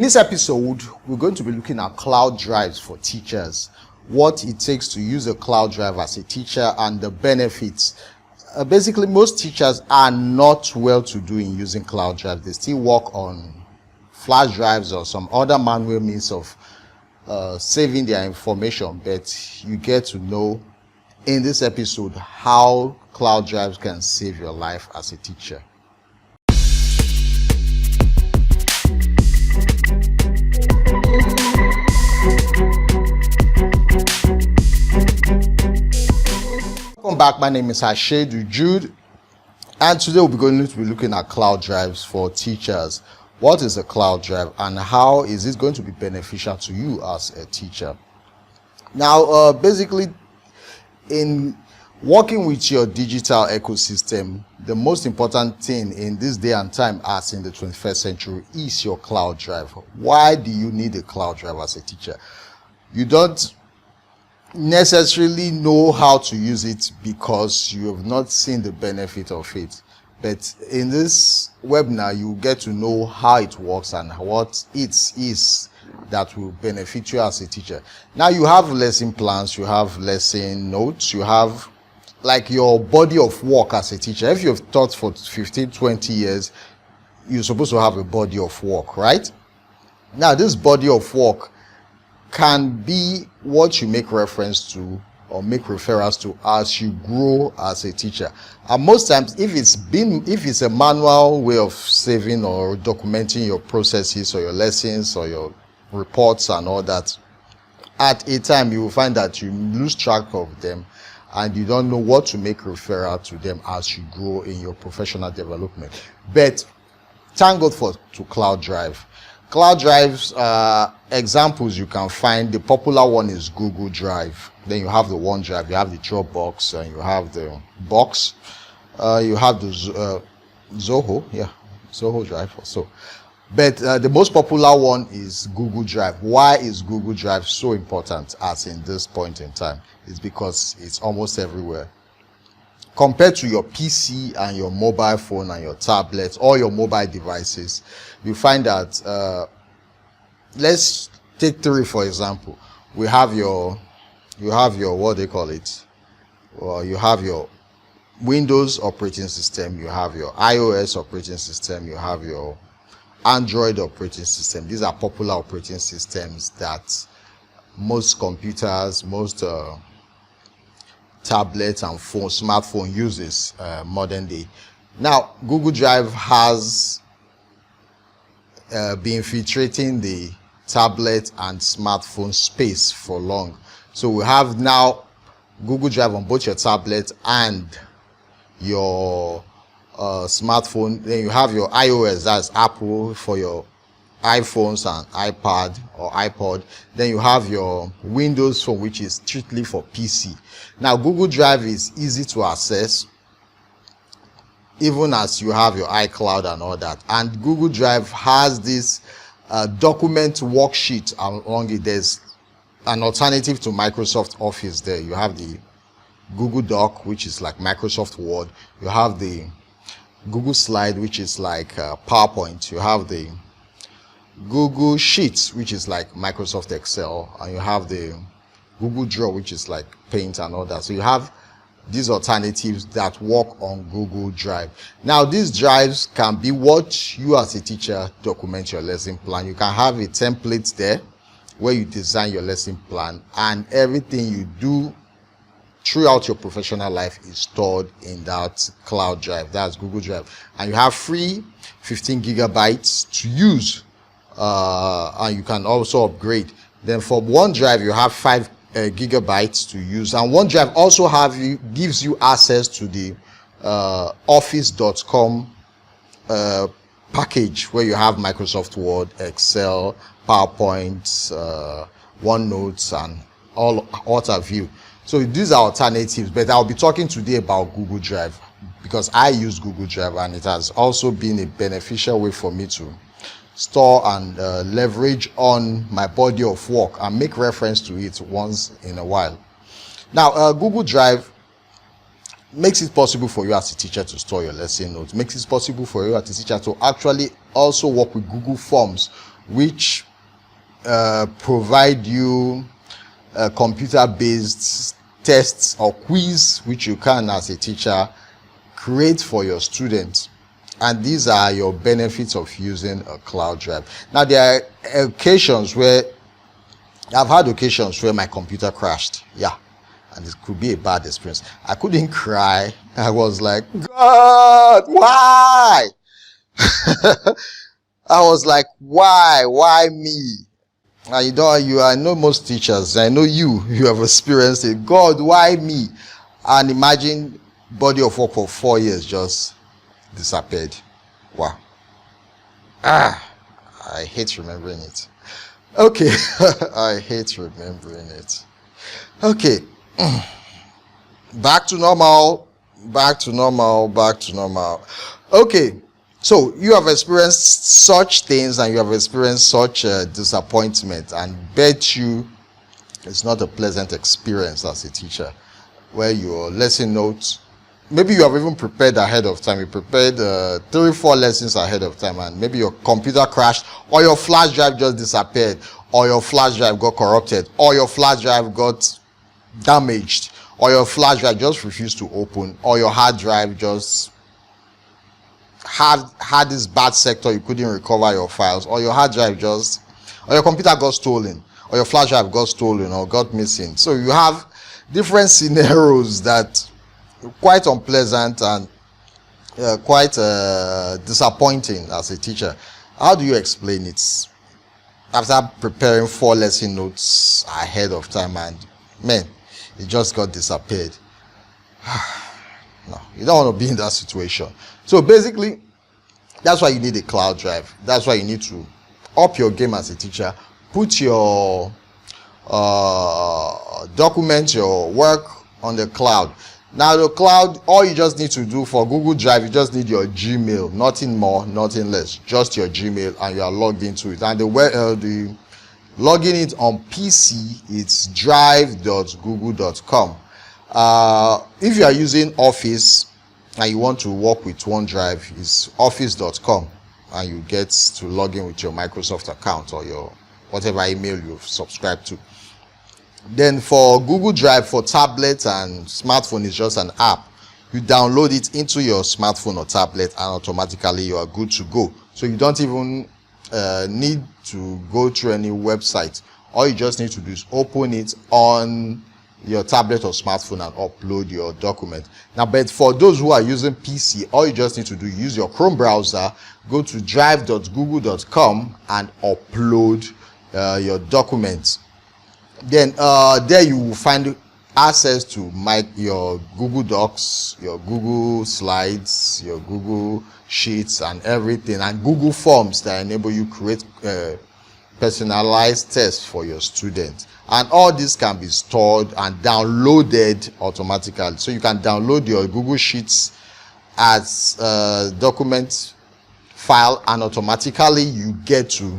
this episode, we're going to be looking at cloud drives for teachers, what it takes to use a cloud drive as a teacher, and the benefits. Basically, most teachers are not well to do in using cloud drives. They still work on flash drives or some other manual means of saving their information, but you get to know in this episode how cloud drives can save your life as a teacher. Welcome back. My name is Ashieducator, and today we'll be going to be looking at cloud drives for teachers. What is a cloud drive and how is it going to be beneficial to you as a teacher? Now, basically, in working with your digital ecosystem, the most important thing in this day and time, as in the 21st century, is your cloud drive. Why do you need a cloud drive as a teacher? You don't necessarily know how to use it because you have not seen the benefit of it. But in this webinar, you get to know how it works and what it is that will benefit you as a teacher. Now, you have lesson plans, you have lesson notes, you have like your body of work as a teacher. If you've taught for 15, 20 years, you're supposed to have a body of work, right? Now, this body of work can be what you make reference to or make referrals to as you grow as a teacher. And most times, if it's a manual way of saving or documenting your processes or your lessons or your reports and all that, at a time you will find that you lose track of them and you don't know what to make referral to them as you grow in your professional development. But thank God to cloud drive. Cloud drives, examples you can find, the popular one is Google Drive. Then you have the OneDrive, you have the Dropbox, and you have the Box. You have the Zoho Drive also. But the most popular one is Google Drive. Why is Google Drive so important as in this point in time? It's because it's almost everywhere. Compared to your PC and your mobile phone and your tablet or your mobile devices, you find that, let's take three for example. You have your what they call it. Well, you have your Windows operating system, you have your iOS operating system, you have your Android operating system. These are popular operating systems that most computers, most tablets and smartphone uses modern day. Now, Google Drive has been infiltrating the tablet and smartphone space for long. So we have now Google Drive on both your tablet and your smartphone. Then you have your iOS, that's Apple for your iPhones and iPad or iPod. Then you have your Windows phone, which is strictly for PC. Now, Google Drive is easy to access, even as you have your iCloud and all that. And Google Drive has this document worksheet along it. There's an alternative to Microsoft Office there. You have the Google Doc, which is like Microsoft Word. You have the Google Slide, which is like PowerPoint. You have the Google Sheets, which is like Microsoft Excel, and you have the Google Draw, which is like Paint and all that. So you have these alternatives that work on Google Drive. Now, these drives can be what you as a teacher document your lesson plan. You can have a template there where you design your lesson plan, and everything you do throughout your professional life is stored in that cloud drive. That's Google Drive. And you have free 15 gigabytes to use. And you can also upgrade. Then for OneDrive, you have 5 gigabytes to use. And OneDrive also gives you access to the office.com package where you have Microsoft Word, Excel, PowerPoint, OneNote, and all other view. So these are alternatives, but I'll be talking today about Google Drive because I use Google Drive and it has also been a beneficial way for me to store and leverage on my body of work and make reference to it once in a while. Now, Google Drive makes it possible for you as a teacher to store your lesson notes, makes it possible for you as a teacher to actually also work with Google Forms which provide you computer-based tests or quiz which you can, as a teacher, create for your students. And these are your benefits of using a cloud drive. Now, there are occasions where I've had occasions where my computer crashed. Yeah. And it could be a bad experience. I couldn't cry. I was like, God, why? I was like, why? Why me? And I know most teachers, I know you have experienced it. God, why me? And imagine body of work for 4 years just disappeared. Wow. I hate remembering it. Okay. I hate remembering it. Okay. Back to normal. Okay. So you have experienced such things and you have experienced such disappointment, and bet you it's not a pleasant experience as a teacher, where your lesson notes, maybe you have even prepared ahead of time. You prepared 3-4 lessons ahead of time, and maybe your computer crashed, or your flash drive just disappeared, or your flash drive got corrupted, or your flash drive got damaged, or your flash drive just refused to open, or your hard drive just had this bad sector, you couldn't recover your files, or your hard drive just, or your computer got stolen, or your flash drive got stolen or got missing. So you have different scenarios that are quite unpleasant and quite disappointing as a teacher. How do you explain it? After preparing 4 lesson notes ahead of time, and man, it just got disappeared. No, you don't want to be in that situation. So basically, that's why you need a cloud drive. That's why you need to up your game as a teacher. Put your document, your work on the cloud. Now the cloud, all you just need to do for Google Drive, you just need your Gmail, nothing more, nothing less, just your Gmail, and you are logged into it. And the logging it on PC, it's drive.google.com. If you are using Office and you want to work with OneDrive, it's office.com, and you get to log in with your Microsoft account or your whatever email you've subscribed to. Then for Google Drive for tablet and smartphone, is just an app. You download it into your smartphone or tablet, and automatically you are good to go. So you don't even need to go through any website. All you just need to do is open it on your tablet or smartphone and upload your document. Now, but for those who are using PC, all you just need to do, use your Chrome browser, go to drive.google.com and upload your documents. Then there you will find access to your Google Docs, your Google Slides, your Google Sheets, and everything, and Google Forms that enable you create personalized tests for your students. And all this can be stored and downloaded automatically. So you can download your Google Sheets as a document file, and automatically you get to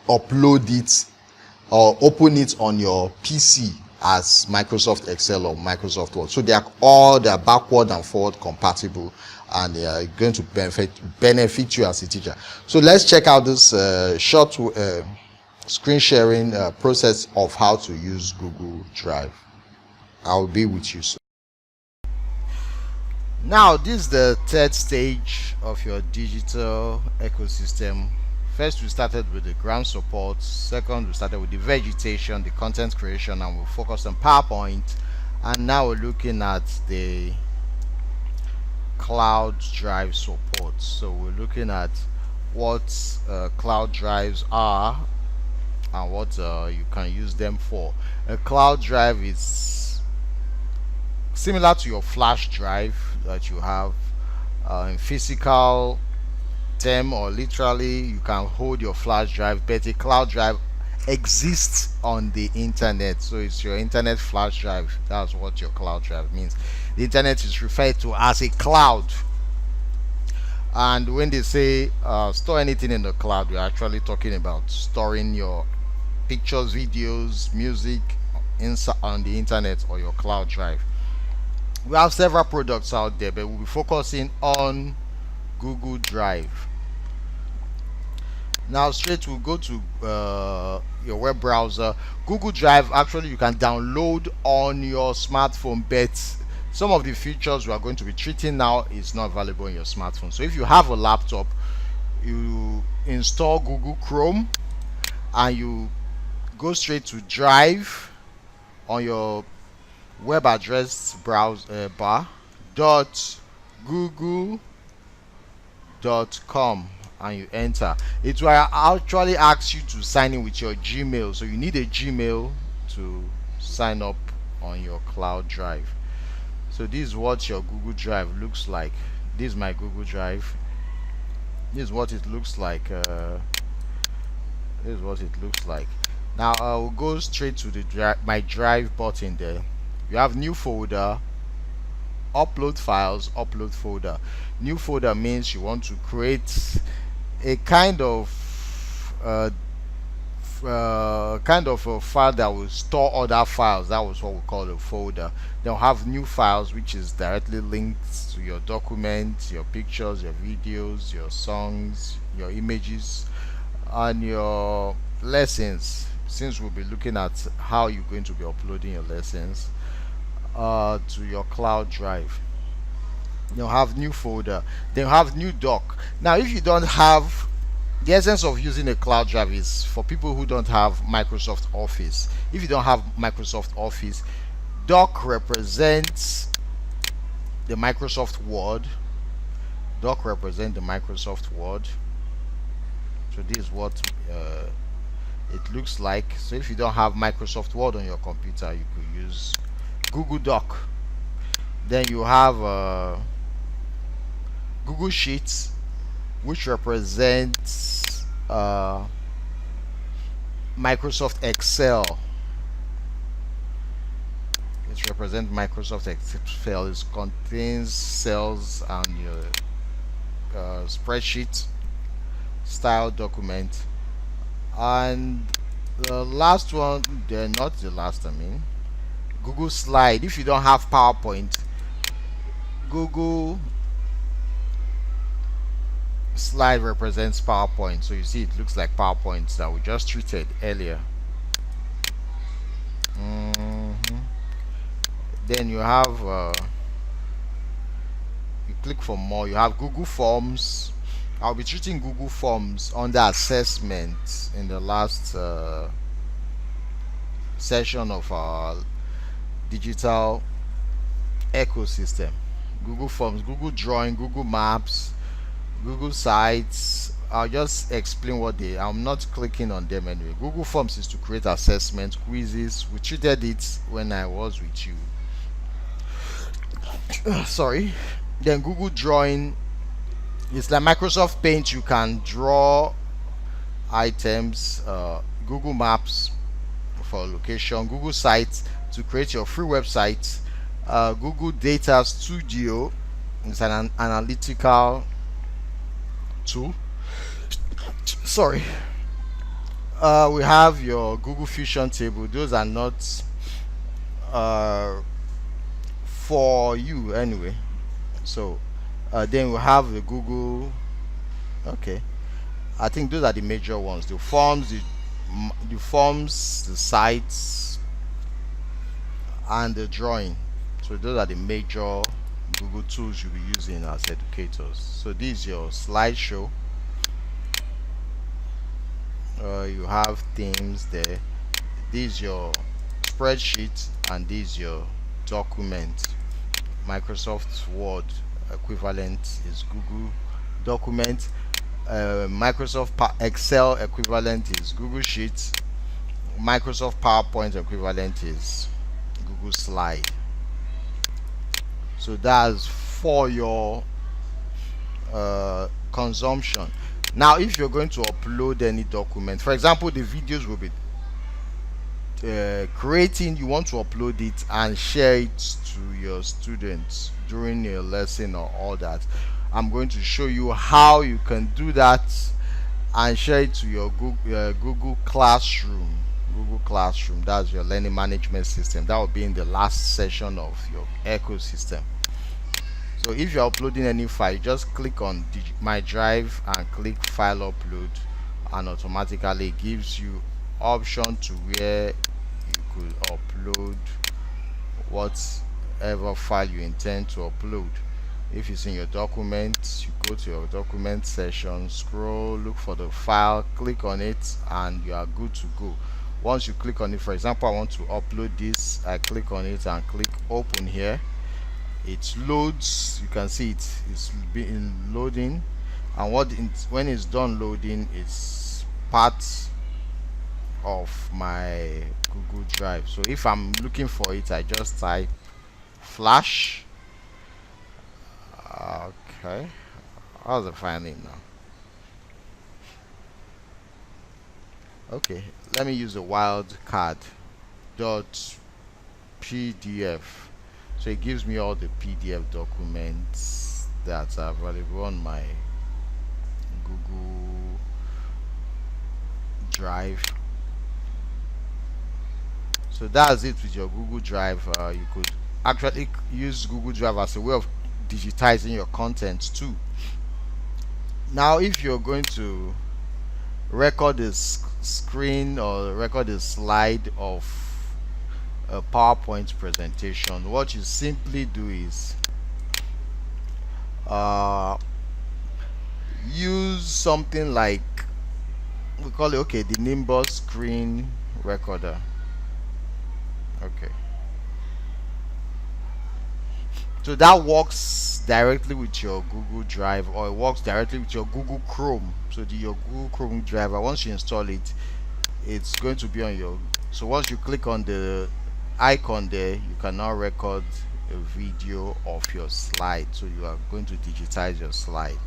upload it or open it on your PC as Microsoft Excel or Microsoft Word. So they are backward and forward compatible, and they are going to benefit you as a teacher. So let's check out this short screen sharing process of how to use Google Drive. I'll be with you soon. Now, this is the third stage of your digital ecosystem. First, we started with the ground support. Second, we started with the vegetation, the content creation, and we focused on PowerPoint. And now we're looking at the cloud drive support. So we're looking at what cloud drives are and what you can use them for. A cloud drive is similar to your flash drive that you have in physical term, or literally you can hold your flash drive, but a cloud drive exists on the internet. So it's your internet flash drive. That's what your cloud drive means. The internet is referred to as a cloud, and when they say store anything in the cloud, we're actually talking about storing your pictures, videos, music on the internet or your cloud drive. We have several products out there, but we'll be focusing on Google Drive. Now straight we'll go to your web browser. Google Drive, actually you can download on your smartphone, but some of the features we are going to be treating now is not available in your smartphone. So if you have a laptop, you install Google Chrome and you go straight to Drive on your web address browser bar .google.com, and you enter. It will actually ask you to sign in with your Gmail, so you need a Gmail to sign up on your cloud drive. So this is what your Google Drive looks like. This is my Google Drive. This is what it looks like. This is what it looks like. Now I will go straight to the my drive button. There you have new folder, upload files, upload folder. New folder means you want to create a kind of a file that will store other files. That was what we call a folder. They'll have new files which is directly linked to your documents, your pictures, your videos, your songs, your images, and your lessons, since we'll be looking at how you're going to be uploading your lessons to your cloud drive. You'll have new folder, then you have new doc. Now if you don't have, the essence of using a cloud drive is for people who don't have Microsoft Office. If you don't have Microsoft Office, doc represents the Microsoft Word. Doc represents the Microsoft Word. So this is what it looks like. So if you don't have Microsoft Word on your computer, you could use Google Doc. Then you have Google Sheets, which represents Microsoft Excel. It represents Microsoft Excel. It contains cells and your spreadsheet style document. And the last one, they're not the last, I mean, Google Slide. If you don't have PowerPoint, Google Slide represents PowerPoint. So you see it looks like PowerPoint that we just treated earlier. Then you have you click for more. You have Google Forms. I'll be treating Google Forms under assessment in the last session of our digital ecosystem. Google Forms, Google Drawing, Google Maps, Google Sites. I'll just explain what they are. I'm not clicking on them anyway. Google Forms is to create assessment quizzes. We treated it when I was with you. Sorry. Then Google Drawing, it's like Microsoft Paint. You can draw items. Google Maps for location. Google Sites to create your free website. Google Data Studio is an analytical tool. Sorry. We have your Google Fusion table. Those are not for you anyway. So then we have the Google. Okay, I think those are the major ones: the forms, the forms, the sites, and the drawing. So those are the major Google tools you'll be using as educators. So this is your slideshow. You have themes there. This is your spreadsheet, and this is your document. Microsoft Word equivalent is Google Document. Microsoft Excel equivalent is Google Sheets. Microsoft PowerPoint equivalent is Google Slide. So that's for your consumption. Now if you're going to upload any document, for example the videos will be creating, you want to upload it and share it to your students during your lesson or all that, I'm going to show you how you can do that and share it to your Google Classroom. Google Classroom, that's your learning management system. That will be in the last session of your ecosystem. So if you're uploading any file, just click on my drive and click file upload, and automatically it gives you option to where you could upload whatever file you intend to upload. If it's in your documents, you go to your document section, scroll, look for the file, click on it, and you are good to go. Once you click on it, for example, I want to upload this, I click on it and click open here. It loads. You can see it's been loading, and when it's done loading, it's part of my Google Drive. So if I'm looking for it, I just type flash. Okay, how's it finding now? Okay, let me use a wildcard dot PDF. So it gives me all the PDF documents that are available on my Google Drive. So that's it with your Google Drive. You could actually use Google Drive as a way of digitizing your content too. Now if you're going to record a screen or record a slide of a PowerPoint presentation, what you simply do is use something like, we call it, okay, the Nimbus screen recorder. Okay, so that works directly with your Google Drive, or it works directly with your Google Chrome. So your Google Chrome driver, once you install it, it's going to be on your, so once you click on the icon there, you can now record a video of your slide. So you are going to digitize your slide.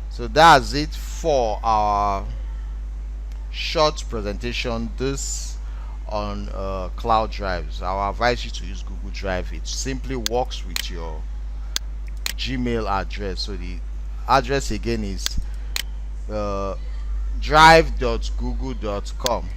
So that's it for our short presentation this on cloud drives. I advise you to use Google Drive. It simply works with your Gmail address. So the address again is drive.google.com.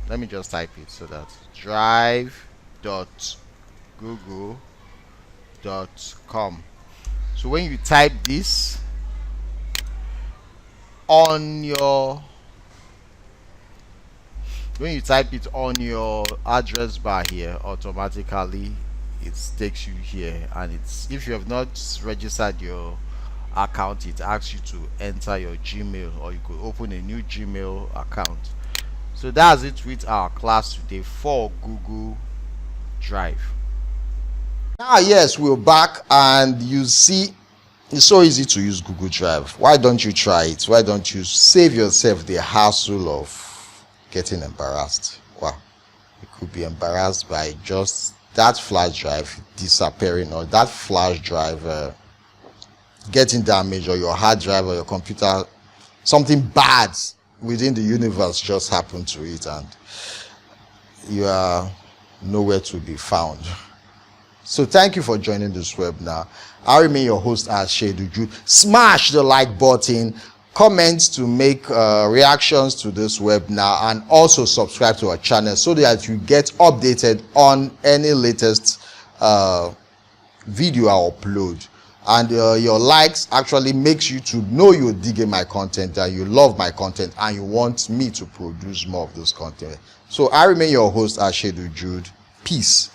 Let me just type it. So that's drive.google.com. So when you type this on your, when you type it on your address bar here, automatically it takes you here, and it's, if you have not registered your account, it asks you to enter your Gmail, or you could open a new Gmail account. So that's it with our class today for Google Drive. Now yes, we're back, and you see it's so easy to use Google Drive. Why don't you try it? Why don't you save yourself the hassle of getting embarrassed? Wow, you could be embarrassed by just that flash drive disappearing, or that flash drive getting damaged, or your hard drive or your computer, something bad within the universe just happened to it, and you are nowhere to be found. So thank you for joining this webinar. I remain your host, Ashieducator. Smash the like button, comment to make reactions to this webinar, and also subscribe to our channel so that you get updated on any latest video I upload. And your likes actually makes YouTube know you're digging my content, that you love my content, and you want me to produce more of this content. So I remain your host, Ashieducator. Peace.